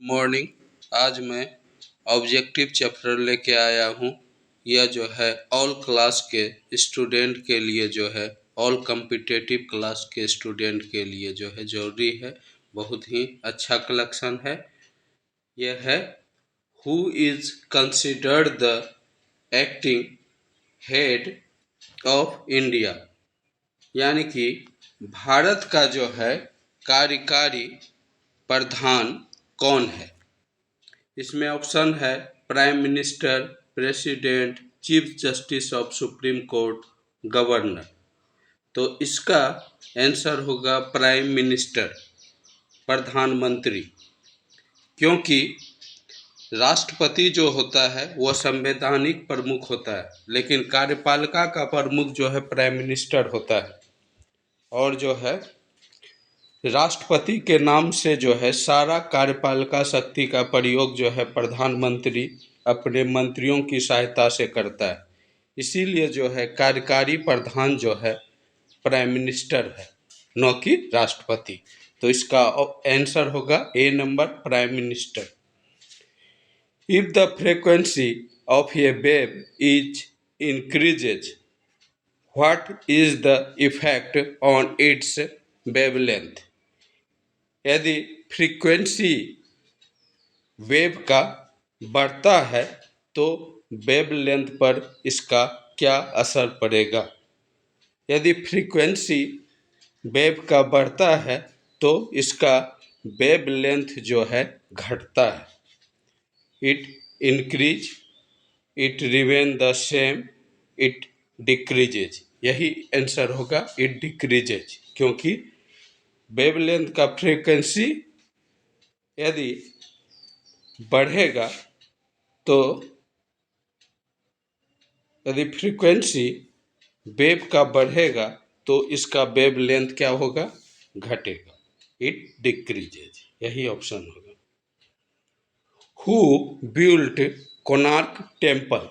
Morning. आज मैं objective chapter लेके आया हूँ। यह जो है ऑल क्लास के स्टूडेंट के लिए जो है ऑल कॉम्पिटिटिव क्लास के स्टूडेंट के लिए जो है जरूरी है। बहुत ही अच्छा कलेक्शन है। यह है who is considered the acting head of India, यानी कि भारत का जो है कार्यकारी प्रधान कौन है। इसमें ऑप्शन है prime minister, president, chief justice of supreme court, governor. तो इसका आंसर होगा प्राइम मिनिस्टर, प्रधानमंत्री। क्योंकि राष्ट्रपति जो होता है वह संवैधानिक प्रमुख होता है, लेकिन कार्यपालिका का प्रमुख जो है प्राइम मिनिस्टर होता है। और जो है राष्ट्रपति के नाम से जो है सारा कार्यपालिका शक्ति का प्रयोग जो है प्रधानमंत्री अपने मंत्रियों की सहायता से करता है। इसीलिए जो है कार्यकारी प्रधान जो है प्राइम मिनिस्टर है, न कि राष्ट्रपति। तो इसका आंसर होगा A number, prime minister. If the frequency of a wave is increases, what is the effect on its wavelength. यदि फ्रीक्वेंसी वेव का बढ़ता है तो वेवलेंथ पर इसका क्या असर पड़ेगा। यदि फ्रीक्वेंसी वेव का बढ़ता है तो इसका वेवलेंथ जो है घटता है। It increase, it remain the same, it decreases. यही आंसर होगा, इट डिक्रीजेज। क्योंकि वेवलेंथ का फ्रीक्वेंसी यदि बढ़ेगा तो यदि फ्रीक्वेंसी वेव का बढ़ेगा तो इसका वेवलेंथ क्या होगा, घटेगा। इट डिक्रीजेज, यही ऑप्शन होगा। Who built Konark temple.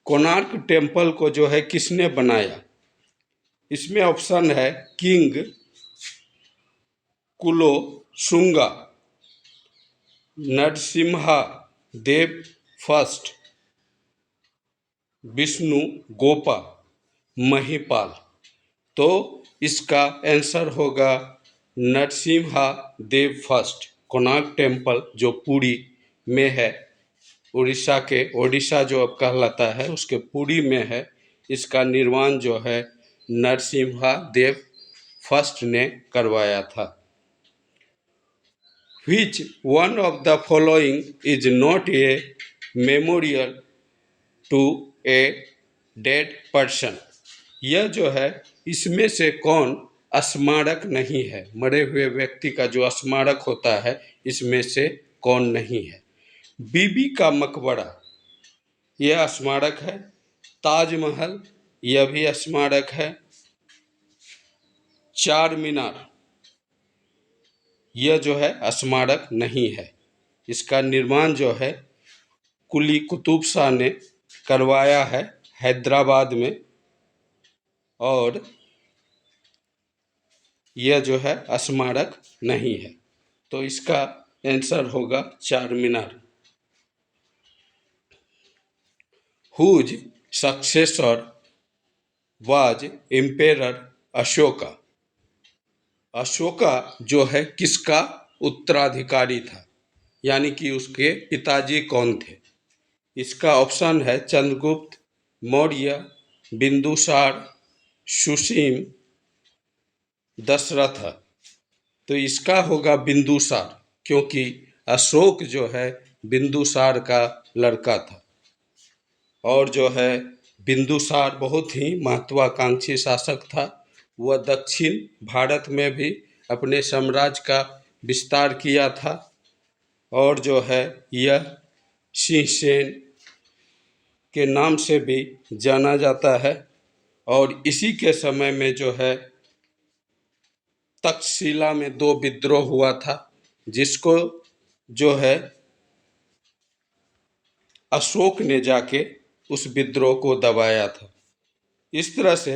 Konark temple को जो है किसने बनाया। इसमें ऑप्शन है किंग कुलोशुंगा, नरसिम्हा देव फर्स्ट, विष्णु गोपा, महिपाल। तो इसका आंसर होगा नरसिम्हा देव फर्स्ट। कोणार्क टेम्पल जो पुरी में है, उड़ीसा जो अब कहलाता है उसके पुरी में है। इसका निर्माण जो है नरसिम्हा देव फर्स्ट ने करवाया था। Which one of the following is not a memorial to a dead person। यह जो है इसमें से कौन स्मारक नहीं है, मरे हुए व्यक्ति का जो स्मारक होता है इसमें से कौन नहीं है। बीबी का मकबरा यह स्मारक है। ताजमहल यह भी स्मारक है। चार मीनार यह जो है स्मारक नहीं है। इसका निर्माण जो है कुली कुतुब शाह ने करवाया है हैदराबाद में। और यह जो है स्मारक नहीं है। तो इसका आंसर होगा Charminar. Whose successor was emperor Ashoka. Ashoka जो है किसका उत्तराधिकारी था, यानी कि उसके पिताजी कौन थे। इसका ऑप्शन है चंद्रगुप्त मौर्य, बिंदुसार, सुसीम, दशरथ। तो इसका होगा बिंदुसार, क्योंकि अशोक जो है बिंदुसार का लड़का था। और जो है बिंदुसार बहुत ही महत्वाकांक्षी शासक था। वह दक्षिण भारत में भी अपने साम्राज्य का विस्तार किया था। और जो है यह सिंहसेन के नाम से भी जाना जाता है। और इसी के समय में जो है तक्षशिला में दो विद्रोह हुआ था, जिसको जो है अशोक ने जाके उस विद्रोह को दबाया था। इस तरह से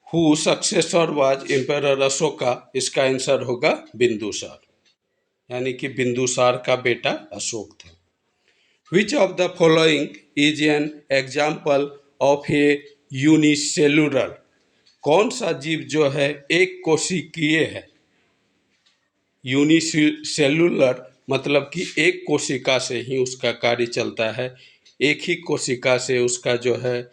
who successor was emperor Ashoka, इसका आंसर होगा बिंदुसार। यानी कि बिंदुसार का बेटा अशोक था। Which of the following is an example of A unicellular, कौन सा जीव जो है एक कोशिकीय है। यूनिसेलुलर मतलब कि एक कोशिका से ही उसका कार्य चलता है, एक ही कोशिका से उसका जो है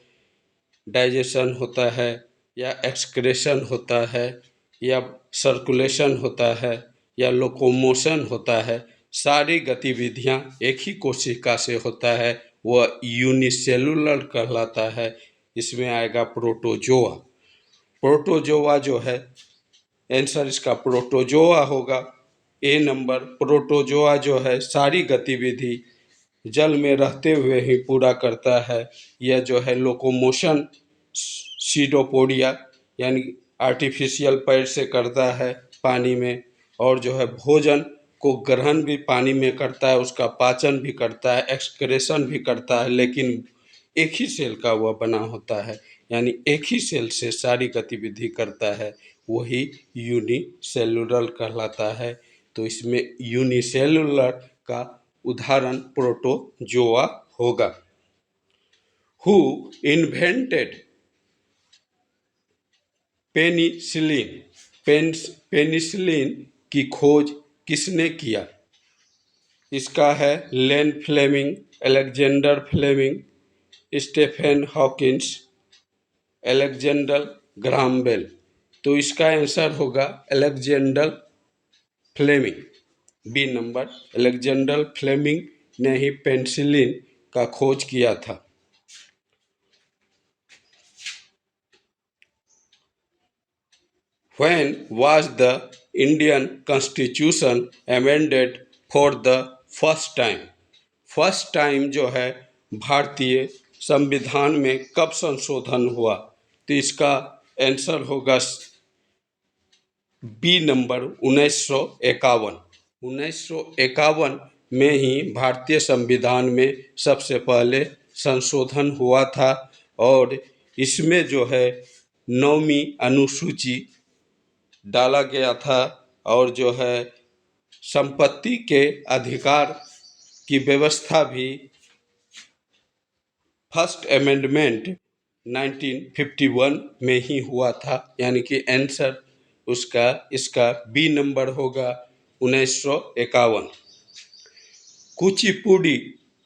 डाइजेशन होता है या एक्सक्रेशन होता है या सर्कुलेशन होता है या लोकोमोशन होता है, सारी गतिविधियां एक ही कोशिका से होता है, वह यूनिसेलुलर कहलाता है। इसमें आएगा प्रोटोजोआ। प्रोटोजोआ जो है, आंसर इसका प्रोटोजोआ होगा। ए नंबर, प्रोटोजोआ जो है सारी गतिविधि जल में रहते हुए ही पूरा करता है। यह जो है लोकोमोशन सीडोपोडिया यानी आर्टिफिशियल पैर से करता है पानी में, और जो है भोजन को ग्रहण भी पानी में करता है, उसका पाचन भी करता है, एक्सक्रेशन भी करता है, लेकिन एक ही सेल का वह बना होता है, यानी एक ही सेल से सारी गतिविधि करता है, वही यूनिसेलुलर कहलाता है। तो इसमें यूनिसेलुलर का उदाहरण प्रोटोजोआ होगा। हु इन्वेंटेड पेनिसिलिन, पेनिसिलिन की खोज किसने किया। इसका है Ian Fleming, Alexander Fleming, Stephen Hawkins, Alexander Graham Bell. तो इसका आंसर होगा Alexander Fleming, B number. Alexander Fleming ने ही पेनिसिलिन का खोज किया था। When was the Indian Constitution amended for the first time? First time जो है भारतीय संविधान में कब संशोधन हुआ। तो इसका आंसर होगा बी नंबर 1951। 1951 में ही भारतीय संविधान में सबसे पहले संशोधन हुआ था, और इसमें जो है 9वीं अनुसूची डाला गया था, और जो है संपत्ति के अधिकार की व्यवस्था भी फर्स्ट अमेंडमेंट 1951 में ही हुआ था, यानी कि आंसर उसका इसका बी नंबर होगा 1951। Kuchipudi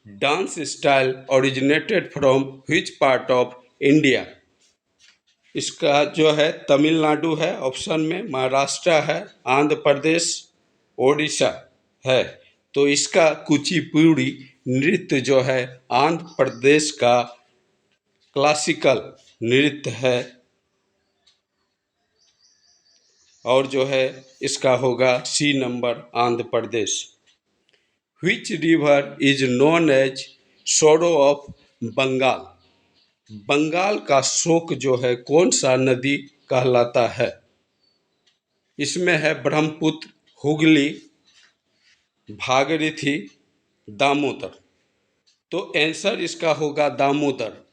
dance style originated from which part of India. इसका जो है तमिलनाडु है ऑप्शन में, महाराष्ट्र है, आंध्र प्रदेश, ओडिशा है। तो इसका कुचिपुड़ी नृत्य जो है आंध्र प्रदेश का क्लासिकल नृत्य है, और जो है इसका होगा C number Andhra Pradesh. Which river is known as sorrow of Bengal. Bengal का शोक जो है कौन सा नदी कहलाता है। इसमें है ब्रह्मपुत्र, हुगली, भागीरथी, दामोदर। तो आंसर इसका होगा दामोदर,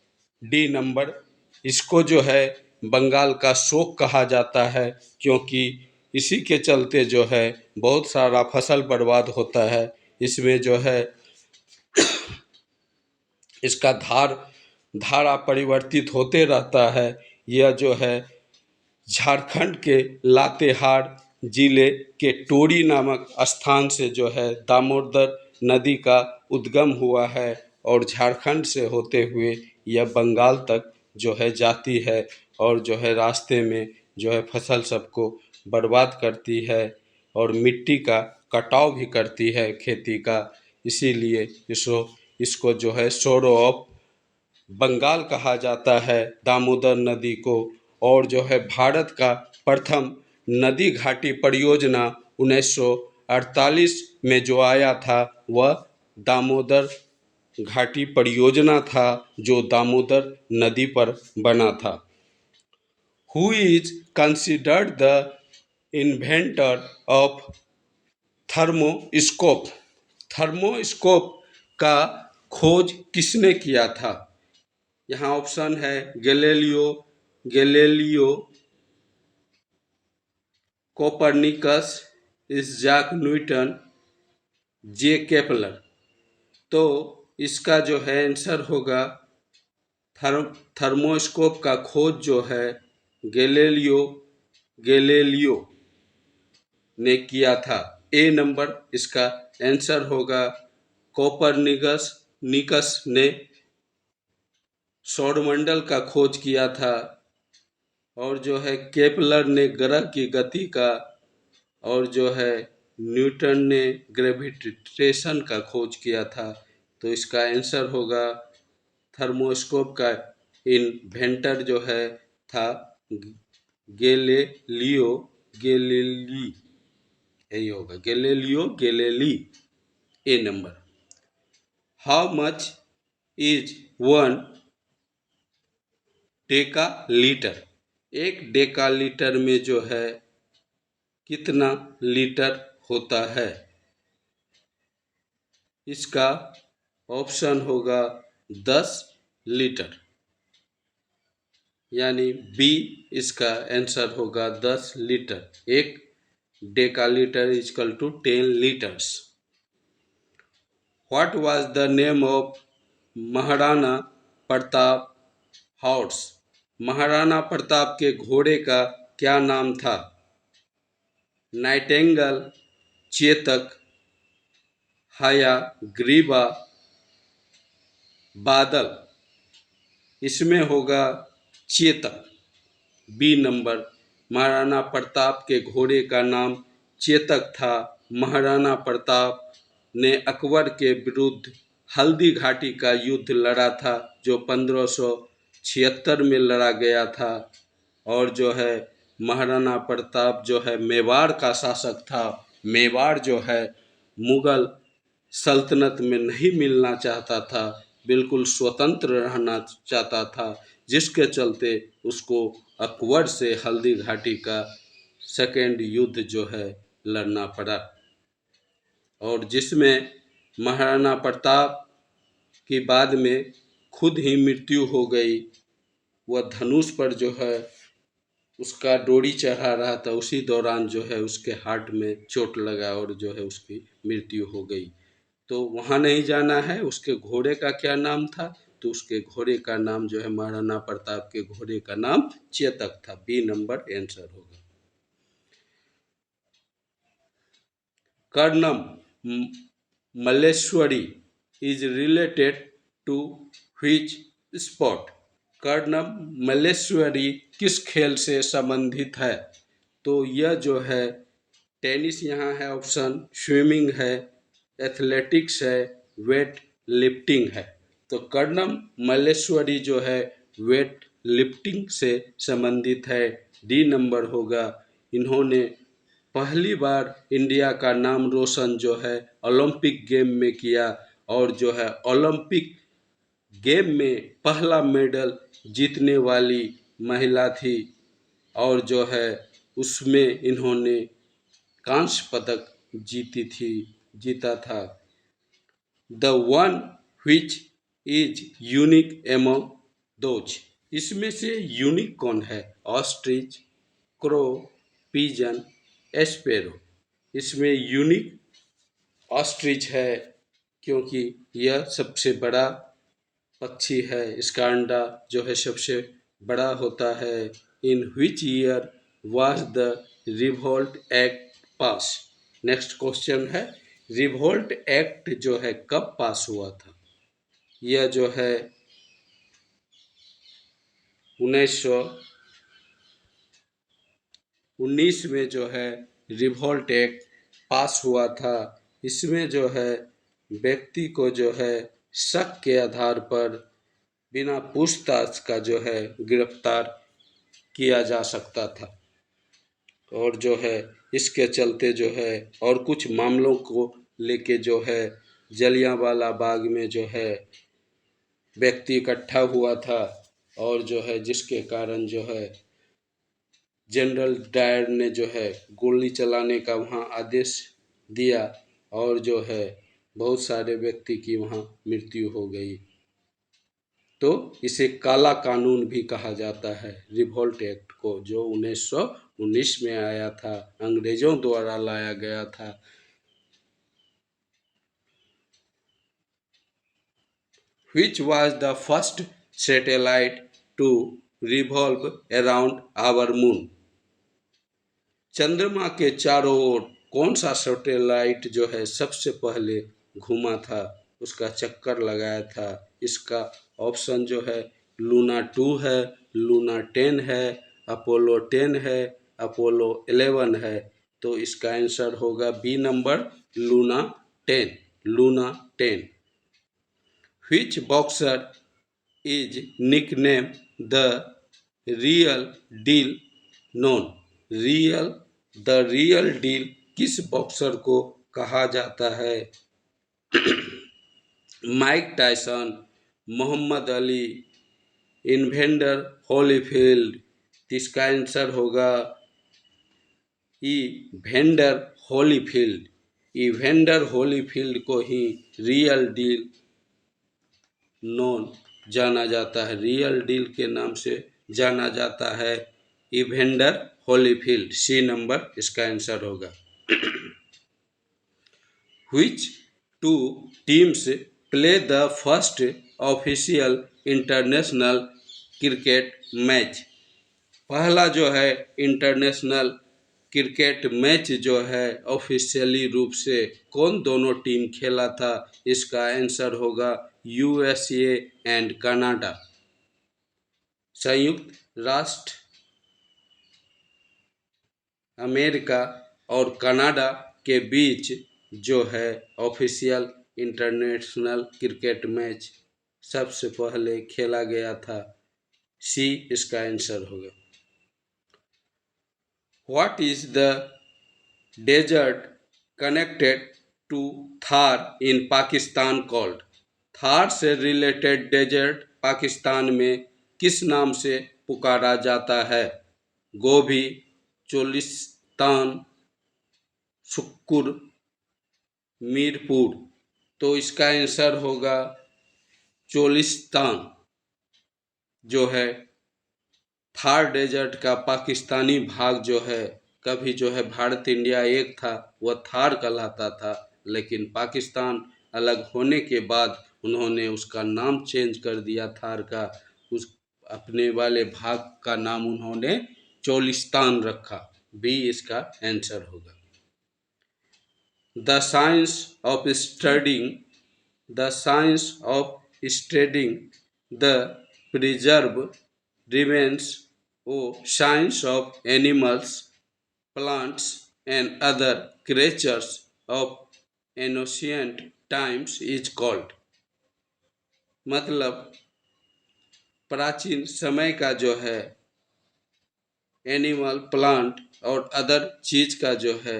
डी नंबर। इसको जो है बंगाल का शोक कहा जाता है, क्योंकि इसी के चलते जो है बहुत सारा फसल बर्बाद होता है। इसमें जो है इसका धारा परिवर्तित होते रहता है। यह जो है झारखंड के लातेहार जिले के टोरी नामक स्थान से जो है दामोदर नदी का उद्गम हुआ है, और झारखंड से होते हुए यह बंगाल तक जो है जाती है, और जो है रास्ते में जो है फसल सबको बर्बाद करती है, और मिट्टी का कटाव भी करती है खेती का। इसीलिए इसको जो है सोरो ऑफ बंगाल कहा जाता है दामोदर नदी को। और जो है भारत का प्रथम नदी घाटी परियोजना 1948 में जो आया था, वह दामोदर घाटी परियोजना था, जो दामोदर नदी पर बना था। Who is considered the inventor of thermoscope. Thermoscope का खोज किसने किया था। यहाँ ऑप्शन है गैलीलियो, कोपरनिकस, इसैक न्यूटन, जे केपलर। तो इसका जो है आंसर होगा थर्मोस्कोप का खोज जो है गैलीलियो ने किया था। ए नंबर इसका आंसर होगा। कोपरनिकस निकस ने सौरमंडल का खोज किया था। और जो है केपलर ने ग्रह की गति का, और जो है न्यूटन ने ग्रेविटेशन का खोज किया था। तो इसका आंसर होगा थर्मोस्कोप का इन्वेंटर जो है था गैलीलियो गैलीली, यही होगा Galileo Galilei. A number. How much is one Deka litre? एक डेका लीटर में जो है कितना लीटर होता है? इसका ऑप्शन होगा 10 लीटर, यानी बी इसका आंसर होगा 10 लीटर। एक decalitre is equal to 10 litres. What was the name of Maharana Pratap horse? Maharana Pratap के घोड़े का क्या नाम था? नाइटेंगल, चेतक, हयाग्रीवा, बादल। इसमें होगा चेतक, बी नंबर। महाराणा प्रताप के घोड़े का नाम चेतक था। महाराणा प्रताप ने अकबर के विरुद्ध हल्दी घाटी का युद्ध लड़ा था, जो 1576 में लड़ा गया था। और जो है महाराणा प्रताप जो है मेवाड़ का शासक था। मेवाड़ जो है मुगल सल्तनत में नहीं मिलना चाहता था, बिल्कुल स्वतंत्र रहना चाहता था, जिसके चलते उसको अकबर से हल्दी घाटी का सेकेंड युद्ध जो है लड़ना पड़ा। और जिसमें महाराणा प्रताप की बाद में खुद ही मृत्यु हो गई। वह धनुष पर जो है उसका डोरी चढ़ा रहा था, उसी दौरान जो है उसके हार्ट में चोट लगा और जो है उसकी मृत्यु हो गई। तो वहाँ नहीं जाना है। उसके घोड़े का क्या नाम था? तो उसके घोड़े का नाम जो है महाराणा प्रताप के घोड़े का नाम चेतक था। बी नंबर आंसर होगा। Karnam Malleswari is related to which sport? Karnam Malleswari किस खेल से संबंधित है? तो यह जो है टेनिस यहाँ है ऑप्शन, स्विमिंग है, एथलेटिक्स है, वेट लिफ्टिंग है। तो कर्णम मल्लेश्वरी जो है वेट लिफ्टिंग से संबंधित है। डी नंबर होगा। इन्होंने पहली बार इंडिया का नाम रोशन जो है ओलंपिक गेम में किया, और जो है ओलंपिक गेम में पहला मेडल जीतने वाली महिला थी। और जो है उसमें इन्होंने कांस्य पदक जीता था। The one which is unique among those? इसमें से यूनिक कौन है? Ostrich, crow, pigeon, sparrow. इसमें यूनिक ऑस्ट्रिच है, क्योंकि यह सबसे बड़ा पक्षी है। इसका अंडा जो है सबसे बड़ा होता है। In which year was the revolt act pass? Next question है, रिवोल्ट एक्ट जो है कब पास हुआ था? यह जो है 1919 में जो है रिवोल्ट एक्ट पास हुआ था। इसमें जो है व्यक्ति को जो है शक के आधार पर बिना पूछताछ का जो है गिरफ्तार किया जा सकता था। और जो है इसके चलते जो है और कुछ मामलों को लेके जो है जलियांवाला बाग में जो है व्यक्ति इकट्ठा हुआ था, और जो है जिसके कारण जो है जनरल डायर ने जो है गोली चलाने का वहाँ आदेश दिया, और जो है बहुत सारे व्यक्ति की वहाँ मृत्यु हो गई। तो इसे काला कानून भी कहा जाता है, रिवोल्ट एक्ट को, जो 1919 में आया था, अंग्रेजों द्वारा लाया गया था। which was the first satellite to revolve around our moon? चंद्रमा के चारों ओर कौन सा सैटेलाइट जो है सबसे पहले घूमा था, उसका चक्कर लगाया था? इसका ऑप्शन जो है लूना 2 है, लूना 10 है, अपोलो 10 है, अपोलो 11 है। तो इसका आंसर होगा B number, Luna 10, Luna 10। Which boxer is nicknamed the real deal known? Real the real deal किस बॉक्सर को कहा जाता है? Mike Tyson, Muhammad Ali, Evander Holyfield. इसका आंसर होगा इवेंडर होलीफील्ड। इवेंडर होलीफील्ड को ही रियल डील नोन जाना जाता है, रियल डील के नाम से जाना जाता है इवेंडर होलीफील्ड। सी नंबर इसका आंसर होगा। Which two teams play the first official international cricket match? पहला जो है इंटरनेशनल क्रिकेट मैच जो है ऑफिशियली रूप से कौन दोनों टीम खेला था? इसका आंसर होगा यूएसए एंड कनाडा। संयुक्त राष्ट्र अमेरिका और कनाडा के बीच जो है ऑफिशियल इंटरनेशनल क्रिकेट मैच सबसे पहले खेला गया था। सी इसका आंसर होगा। What is the desert connected to Thar in Pakistan called? Thar से रिलेटेड डेजर्ट पाकिस्तान में किस नाम से पुकारा जाता है? गोभी, चोलिस्तान, शुक्कुर, मीरपुर। तो इसका आंसर होगा चोलिस्तान। जो है थार डेजर्ट का पाकिस्तानी भाग जो है, कभी जो है भारत इंडिया एक था, वह थार कहलाता था, लेकिन पाकिस्तान अलग होने के बाद उन्होंने उसका नाम चेंज कर दिया थार का। उस अपने वाले भाग का नाम उन्होंने चोलिस्तान रखा। बी इसका आंसर होगा। The science of studying the preserve remains a science of animals, plants and other creatures of ancient times is called। मतलब प्राचीन समय का जो है एनिमल, प्लांट और अदर चीज का जो है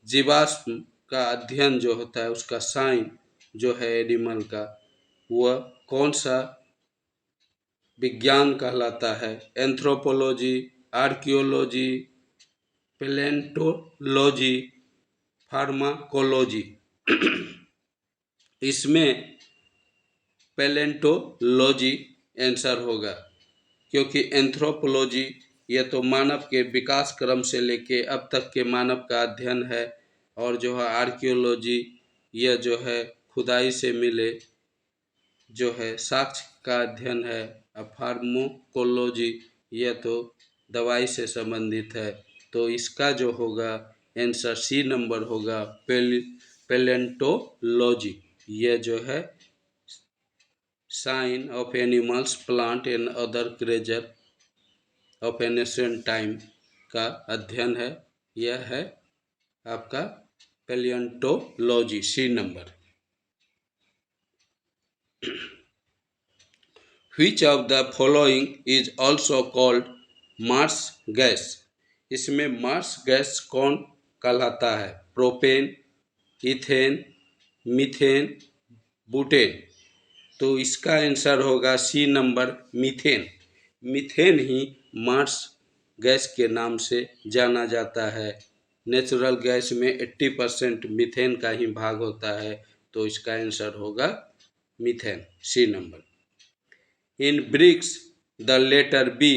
जीवाश्म का अध्ययन जो होता है, उसका साइन जो है एनिमल का, वह कौन सा विज्ञान कहलाता है? Anthropology, archaeology, palaeontology, pharmacology. इसमें पैलेंटोलॉजी आंसर होगा, क्योंकि एंथ्रोपोलॉजी यह तो मानव के विकास क्रम से लेके अब तक के मानव का अध्ययन है, और जो है आर्कियोलॉजी यह जो है खुदाई से मिले जो है साक्ष्य का अध्ययन है। अब फार्माकोलॉजी यह तो दवाई से संबंधित है। तो इसका जो होगा आंसर सी नंबर होगा, पैलेंटोलॉजी। यह जो है science of animals, plant and other creature of ancient time का अध्ययन है। यह है आपका palaeontology, C number. Which of the following is also called marsh gas? इसमें मार्स गैस कौन कहलाता है? Propane, ethane, methane, butane. तो इसका आंसर होगा सी नंबर, मीथेन। मीथेन ही मार्स गैस के नाम से जाना जाता है। नेचुरल गैस में 80% मीथेन का ही भाग होता है। तो इसका आंसर होगा methane, C number. In BRICS the letter B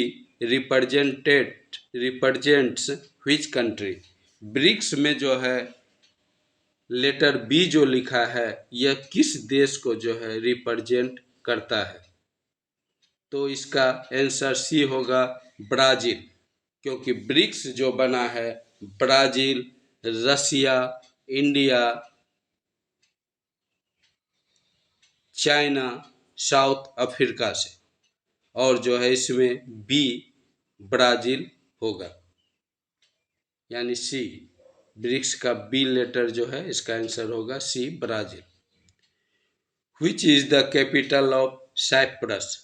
represents which country? BRICS में जो है लेटर बी जो लिखा है, यह किस देश को जो है रिप्रेजेंट करता है। तो इसका आंसर सी होगा ब्राज़ील, क्योंकि ब्रिक्स जो बना है Brazil, Russia, India, China, South Africa से, और जो है इसमें बी ब्राज़ील होगा, यानी सी ब्रिक्स का बी लेटर जो है इसका आंसर होगा C Brazil. Which is the capital of Cyprus?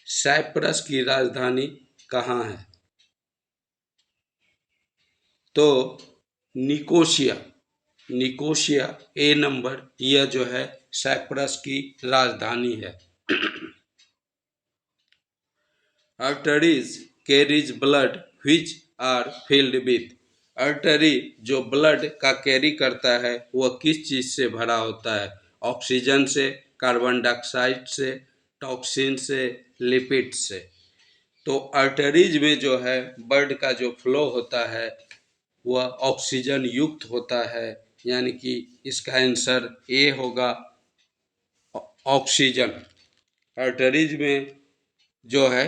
Cyprus की राजधानी कहाँ है? तो निकोशिया, निकोशिया ए नंबर, यह जो है साइप्रस की राजधानी है। Arteries carries blood which are filled with? Artery जो ब्लड का कैरी करता है वह किस चीज़ से भरा होता है? ऑक्सीजन से, कार्बन डाइऑक्साइड से, टॉक्सिन से, लिपिड से। तो आर्टरीज में जो है ब्लड का जो फ्लो होता है वह ऑक्सीजन युक्त होता है, यानी कि इसका आंसर ए होगा ऑक्सीजन। आर्टरीज में जो है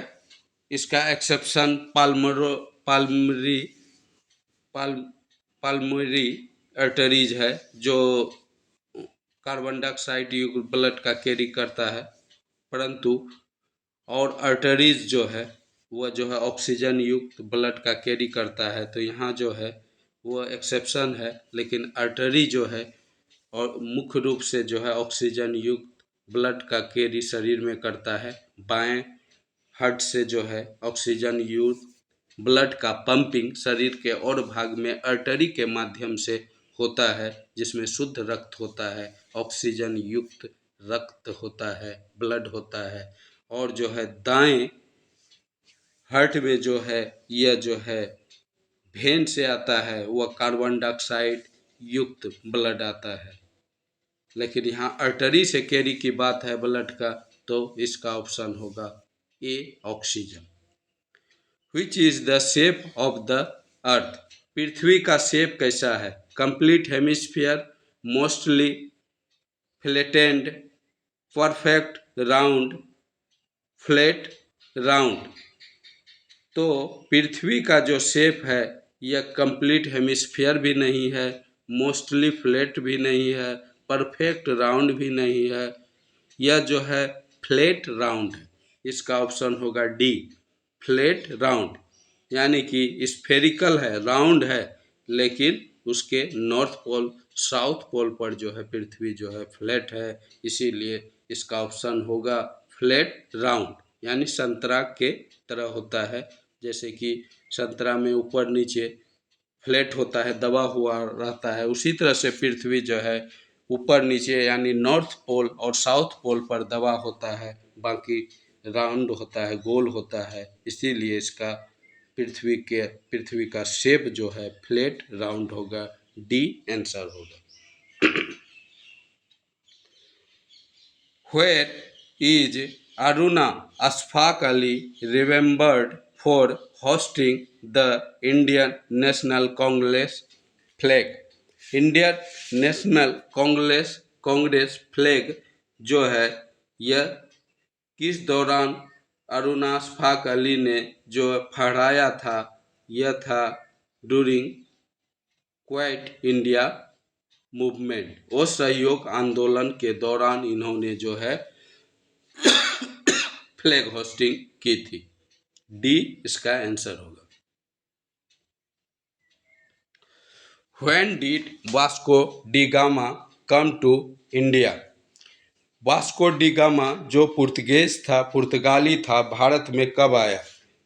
इसका एक्सेप्शन पाल्मरी पाल्मरी आर्टरीज है, जो कार्बन डाइऑक्साइड युक्त ब्लड का कैरी करता है, परंतु और आर्टरीज जो है वह जो है ऑक्सीजन युक्त ब्लड का कैरी करता है। तो यहाँ जो है वह एक्सेप्शन है, लेकिन आर्टरी जो है और मुख्य रूप से जो है ऑक्सीजन युक्त ब्लड का कैरी शरीर में करता है। बाएं हार्ट से जो है ऑक्सीजन युक्त ब्लड का पंपिंग शरीर के और भाग में आर्टरी के माध्यम से होता है, जिसमें शुद्ध रक्त होता है, ऑक्सीजन युक्त रक्त होता है, ब्लड होता है। और जो है दाएं हार्ट में जो है यह जो है वेन से आता है, वह कार्बन डाइऑक्साइड युक्त ब्लड आता है। लेकिन यहाँ आर्टरी से कैरी की बात है ब्लड का, तो इसका ऑप्शन होगा A oxygen. Which is the shape of the earth? पृथ्वी का शेप कैसा है? Complete hemisphere, mostly flattened, perfect round, flat round. तो पृथ्वी का जो शेप है यह कंप्लीट हेमिस्फीयर भी नहीं है, मोस्टली फ्लैट भी नहीं है, परफेक्ट राउंड भी नहीं है, यह जो है फ्लैट राउंड है। इसका ऑप्शन होगा डी फ्लैट राउंड, यानी कि स्फेरिकल है, राउंड है, लेकिन उसके नॉर्थ पोल साउथ पोल पर जो है पृथ्वी जो है फ्लैट है, इसीलिए इसका ऑप्शन होगा फ्लैट राउंड, यानी संतरा के तरह होता है। जैसे कि संतरा में ऊपर नीचे फ्लैट होता है, दबा हुआ रहता है, उसी तरह से पृथ्वी जो है ऊपर नीचे यानी नॉर्थ पोल और साउथ पोल पर दबा होता है, बाकी राउंड होता है, गोल होता है, इसीलिए इसका पृथ्वी का शेप जो है फ्लैट राउंड होगा, डी आंसर होगा। Where is Aruna Ashfaq Ali remembered for hosting the Indian National Congress flag? Indian national Congress flag जो है यह किस दौरान अरुणा अशफाक अली ने जो फहराया था? यह था ड्यूरिंग क्वाइट इंडिया मूवमेंट, असहयोग आंदोलन के दौरान इन्होंने जो है फ्लैग होस्टिंग की थी। डी इसका आंसर होगा। When did Vasco da Gama come to India? Vasco D gamma जो पुर्तगाली था, भारत में कब आया?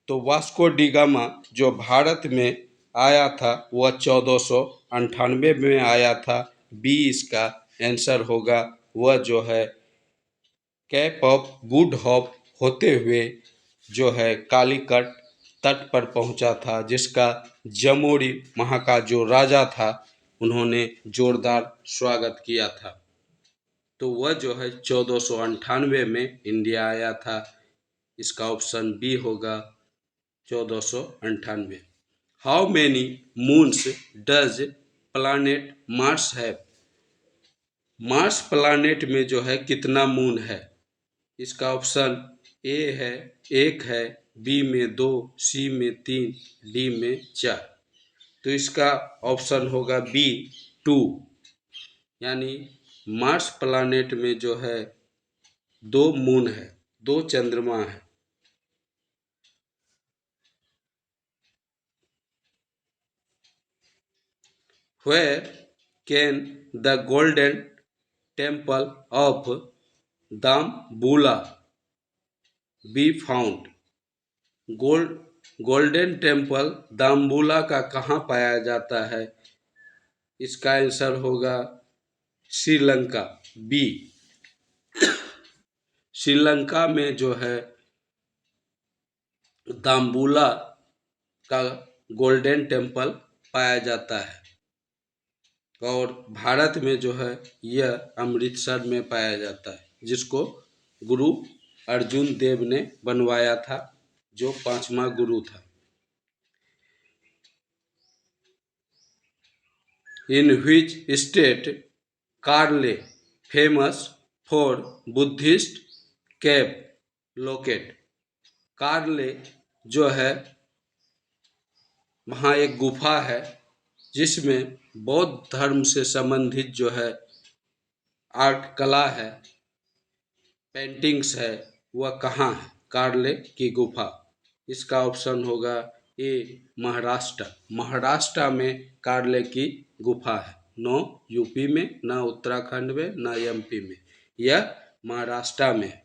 तो वास्को डी गामा जो भारत में आया था वह 1498 में आया था। बी इसका आंसर होगा। वह जो है कैप ऑफ गुड होप होते हुए जो है कालीकट तट पर पहुंचा था, जिसका जमोरी वहाँ का जो राजा था उन्होंने जोरदार स्वागत किया था। तो वह जो है 1498 में इंडिया आया था। इसका ऑप्शन बी होगा 1498। How many moons does planet Mars है? मार्स प्लानेट में जो है कितना मून है? इसका ऑप्शन ए है 1 है, बी में 2, सी में 3, डी में 4। तो इसका ऑप्शन होगा बी 2, यानी मार्स प्लानेट में जो है 2 मून है, 2 चंद्रमा है। Where can the golden temple of Dambula be found? Golden temple Dambulla का कहाँ पाया जाता है? इसका आंसर होगा श्रीलंका, बी। श्रीलंका में जो है दाम्बुला का गोल्डन टेम्पल पाया जाता है, और भारत में जो है यह अमृतसर में पाया जाता है, जिसको गुरु अर्जुन देव ने बनवाया था, जो 5वां गुरु था। In which state Karle famous for Buddhist cave locate? Karle जो है वहाँ एक गुफा है जिसमें बौद्ध धर्म से संबंधित जो है आर्ट कला है, पेंटिंग्स है, वह कहाँ है? कार्ले की गुफा। इसका ऑप्शन होगा ए महाराष्ट्र। महाराष्ट्र में कार्ले की गुफा है, न यूपी में, न उत्तराखंड में, न एमपी में, यह महाराष्ट्र में है।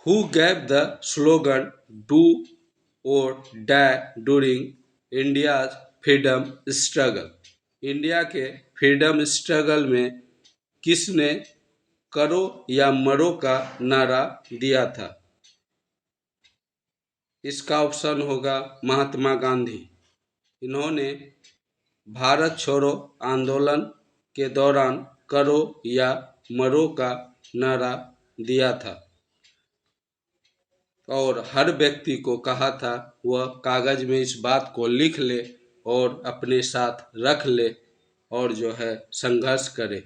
Who gave the slogan "Do or die" during India's freedom struggle? India के फ्रीडम स्ट्रगल में किसने करो या मरो का नारा दिया था? इसका ऑप्शन होगा महात्मा गांधी। इन्होंने भारत छोड़ो आंदोलन के दौरान करो या मरो का नारा दिया था, और हर व्यक्ति को कहा था वह कागज में इस बात को लिख ले और अपने साथ रख ले, और जो है संघर्ष करे,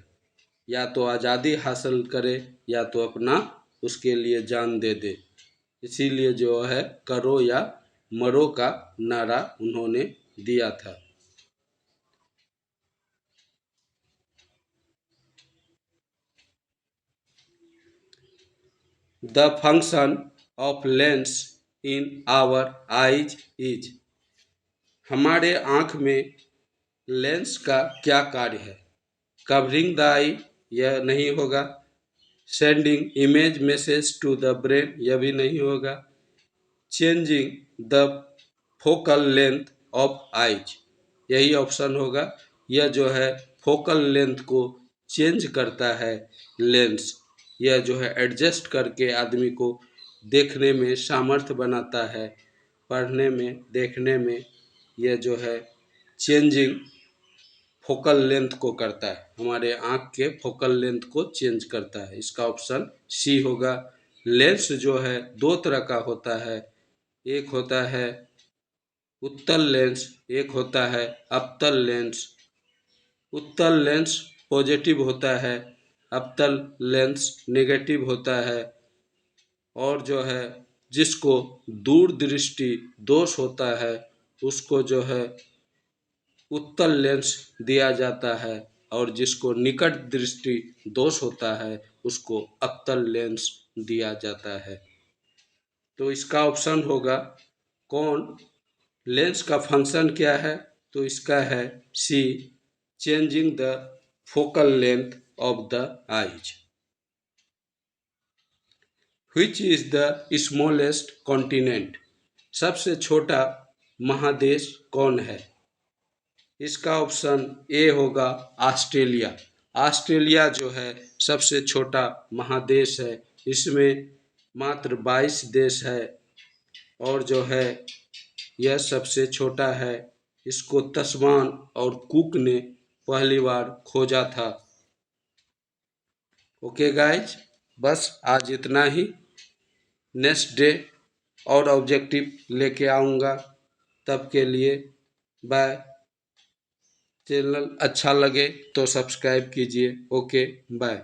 या तो आज़ादी हासिल करे या तो अपना उसके लिए जान दे दे। इसीलिए जो है करो या मरो का नारा उन्होंने दिया था। The function of lens in our eyes is? हमारे आँख में लेंस का क्या कार्य है? कवरिंग द आई, यह नहीं होगा। Sending image message to the brain, यह भी नहीं होगा। Changing the focal length of eyes, यही ऑप्शन होगा। यह जो है फोकल लेंथ को चेंज करता है लेंस, यह जो है एडजस्ट करके आदमी को देखने में सामर्थ्य बनाता है, पढ़ने में, देखने में, यह जो है चेंजिंग फोकल लेंथ को करता है, हमारे आँख के फोकल लेंथ को चेंज करता है। इसका ऑप्शन सी होगा। लेंस जो है 2 तरह का होता है, एक होता है उत्तल लेंस, एक होता है अवतल लेंस। उत्तल लेंस पॉजिटिव होता है, अवतल लेंस नेगेटिव होता है, और जो है जिसको दूरदृष्टि दोष होता है उसको जो है उत्तल लेंस दिया जाता है, और जिसको निकट दृष्टि दोष होता है उसको अवतल लेंस दिया जाता है। तो इसका ऑप्शन होगा कौन? लेंस का फंक्शन क्या है? तो इसका है C, changing the focal length of the eyes. Which is the smallest continent? सबसे छोटा महादेश कौन है? इसका ऑप्शन ए होगा ऑस्ट्रेलिया। ऑस्ट्रेलिया जो है सबसे छोटा महादेश है, इसमें मात्र 22 देश है, और जो है यह सबसे छोटा है। इसको तस्मान और कुक ने पहली बार खोजा था। ओके गाइज, बस आज इतना ही। नेक्स्ट डे और ऑब्जेक्टिव लेके आऊँगा, तब के लिए बाय। चैनल अच्छा लगे तो सब्सक्राइब कीजिए। Okay bye.